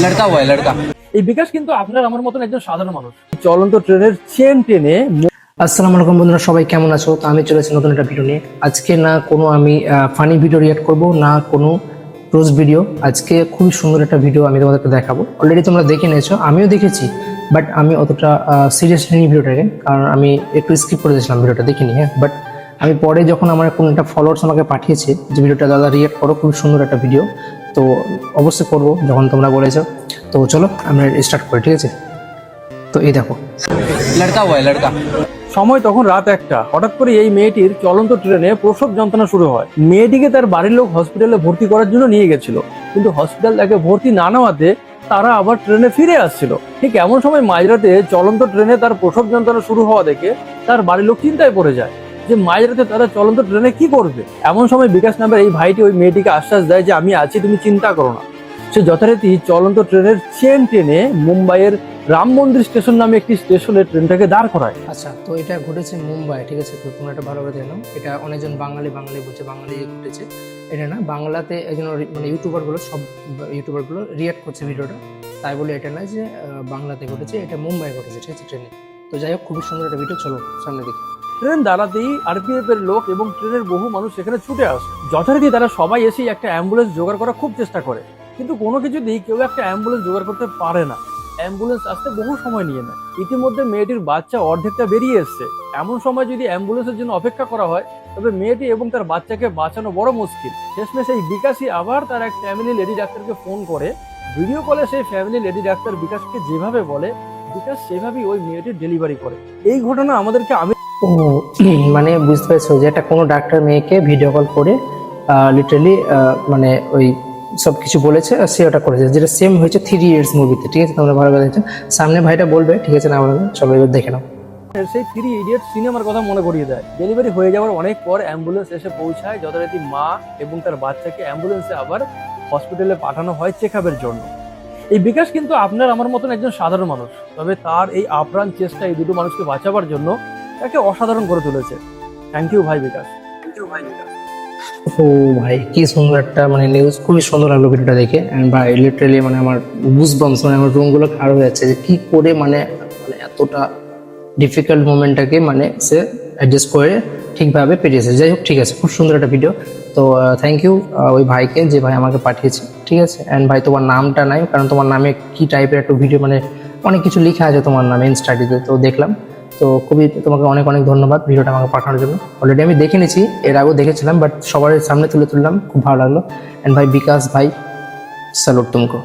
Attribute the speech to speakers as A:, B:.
A: लड़का हुआ है लड़का।
B: এই বিকাশ কিন্তু আপনার আমার মতন একজন সাধারণ মানুষ, চলন্ত ট্রেনের চেন টেনে।
C: আসসালামু আলাইকুম বন্ধুরা, সবাই কেমন আছো? তো আমি চলে এসেছি নতুন একটা ভিডিও নিয়ে। আজকে না কোনো আমি ফানি ভিডিও রিয়াক্ট করব, না কোনো রোজ ভিডিও। আজকে খুবই সুন্দর একটা ভিডিও আমি তোমাদেরকে দেখাবো। অলরেডি তোমরা দেখে নিয়েছো, আমিও দেখেছি, বাট আমি অতটা সিরিয়াসলি নিই ভিডিওটাকে, কারণ আমি একটু স্কিপ করে দিয়েছিলাম, ভিডিওটা দেখিনি। হ্যাঁ, বাট আমি পরে যখন আমার কোনো একটা ফলোয়ার্স আমাকে পাঠিয়েছে যে ভিডিওটা দাদা রিয়াক্ট করো, খুব সুন্দর একটা ভিডিও, তো অবশ্যই করবো যখন তোমরা বলেছো। তো চলো আমরা স্টার্ট করি, ঠিক আছে? তো এই দেখো,
A: लड़का हुआ है लड़का।
B: সময় তখন রাত 1টা। হঠাৎ করে এই মেয়েটির চলন্ত ট্রেনে প্রসব যন্ত্রণা শুরু হয়। মেয়েটিকে তার বাড়ির লোক হসপিটালে ভর্তি করার জন্য নিয়ে গেছিল, কিন্তু হসপিটাল তাকে ভর্তি না নেওয়াতে তারা আবার ট্রেনে ফিরে আসছিল। ঠিক এমন সময় মাঝরাতে চলন্ত ট্রেনে তার প্রসব যন্ত্রণা শুরু হওয়া দেখে তার বাড়ির লোক চিন্তায় পড়ে যায় যে মাঝরাতে তারা চলন্ত ট্রেনে কি করবে। এমন সময় বিকাশ নামের এই ভাইটি ওই মেয়েটিকে আশ্বাস দেয় যে আমি আছি, তুমি চিন্তা করো না। সে যথারীতি চলন্ত ট্রেনের চেন টেনে মুম্বাইয়ের রাম মন্দির স্টেশন নামে একটি স্টেশনে ট্রেনটাকে দাঁড় করায়।
C: আচ্ছা, তো এটা ঘটেছে মুম্বাই, ঠিক আছে? তো তোমরা এটা ভালো করে জানো, এটা অনেকজন বাঙালি বলছে, বাঙালি ঘটেছে এটা না। বাংলাতে একজন মানে ইউটিউবারগুলো, সব ইউটিউবারগুলো রিয়াক্ট করছে ভিডিওটা, তাই বলে এটা না যে বাংলাতে ঘটেছে, এটা মুম্বাই ঘটেছে, ঠিক আছে? ট্রেনে। তো যাই হোক, খুবই সুন্দর একটা ভিডিও, চলো সামনে দেখি।
B: ট্রেন দাঁড়াতেই আরপিএফ এর লোক এবং ট্রেনের বহু মানুষ সেখানে ছুটে আসে। যথারীতি তারা সবাই এসে একটা অ্যাম্বুলেন্স জোগাড় করার খুব চেষ্টা করে, কিন্তু কোনো কিছুতেই কেউ একটা অ্যাম্বুলেন্স জোগাড় করতে পারে না। অ্যাম্বুলেন্স আসতে বহু সময় নিয়ে নেয়। ইতিমধ্যে মেয়েটির বাচ্চা অর্ধেকটা বেরিয়ে এসছে। এমন সময় যদি অ্যাম্বুলেন্সের জন্য অপেক্ষা করা হয়, তবে মেয়েটি এবং তার বাচ্চাকে বাঁচানো বড় মুশকিল। শেষমেশ এই বিকাশই আবার তার এক ফ্যামিলি লেডি ডাক্তারকে ফোন করে। ভিডিও কলে সেই ফ্যামিলি লেডি ডাক্তার বিকাশকে যেভাবে বলে, বিকাশ সেভাবেই ওই মেয়েটির ডেলিভারি করে। এই ঘটনা আমাদেরকে
C: ও মানে বুঝতে পেরেছো যে একটা কোনো ডাক্তার মেয়েকে ভিডিও কল করে লিটারালি মানে ওই সব কিছু বলেছে, আর সে ওটা করেছে, যেটা সেম হয়েছে 3 Idiots মুভিতে, ঠিক আছে? তোমরা ভালো করে দেখছো, সামনে ভাইটা বলবে, ঠিক আছে? না বলবে, চলো এবার দেখে নাও।
B: সেই 3 ইডিয়ট সিনেমার কথা মনে করিয়ে দেয়। ডেলিভারি হয়ে যাওয়ার অনেক পর অ্যাম্বুলেন্স এসে পৌঁছায়। যথারীতি মা এবং তার বাচ্চাকে অ্যাম্বুলেন্সে আবার হসপিটালে পাঠানো হয় চেক আপের জন্য। এই বিকাশ কিন্তু আপনার আমার মতন একজন সাধারণ মানুষ, তবে তার এই আপ্রাণ চেষ্টা এই দুটো মানুষকে বাঁচাবার জন্য তাকে অসাধারণ করে তুলেছে। থ্যাংক ইউ ভাই বিকাশ, থ্যাংক ইউ ভাই বিকাশ।
C: ও ভাই, কি সুন্দর একটা মানে নিউজ, খুবই সুন্দর লাগলো ভিডিওটা দেখে। অ্যান্ড ভাই লিটারালি মানে আমার গুজবাম্পস, মানে আমার রুমগুলো খারাপ হয়ে যাচ্ছে যে কি করে মানে এতটা ডিফিকাল্ট মোমেন্টটাকে মানে সে অ্যাডজাস্ট করে ঠিকভাবে পেরিয়েছে। যাই হোক, ঠিক আছে, খুব সুন্দর একটা ভিডিও। তো থ্যাংক ইউ ওই ভাইকে, যে ভাই আমাকে পাঠিয়েছে, ঠিক আছে? অ্যান্ড ভাই তোমার নামটা নাই, কারণ তোমার নামে কি টাইপের একটা ভিডিও, মানে অনেক কিছু লেখা আছে তোমার নামে ইনস্টাটিতে, তো দেখলাম। তো খুবই তোমাকে অনেক অনেক ধন্যবাদ ভিডিওটা আমাকে পাঠানোর জন্য। অলরেডি আমি দেখে নিয়েছি, এর আগেও দেখেছিলাম, বাট সবার সামনে তুলে তুললাম, খুব ভালো লাগলো। অ্যান্ড ভাই বিকাশ ভাই, স্যালুট তুমকো।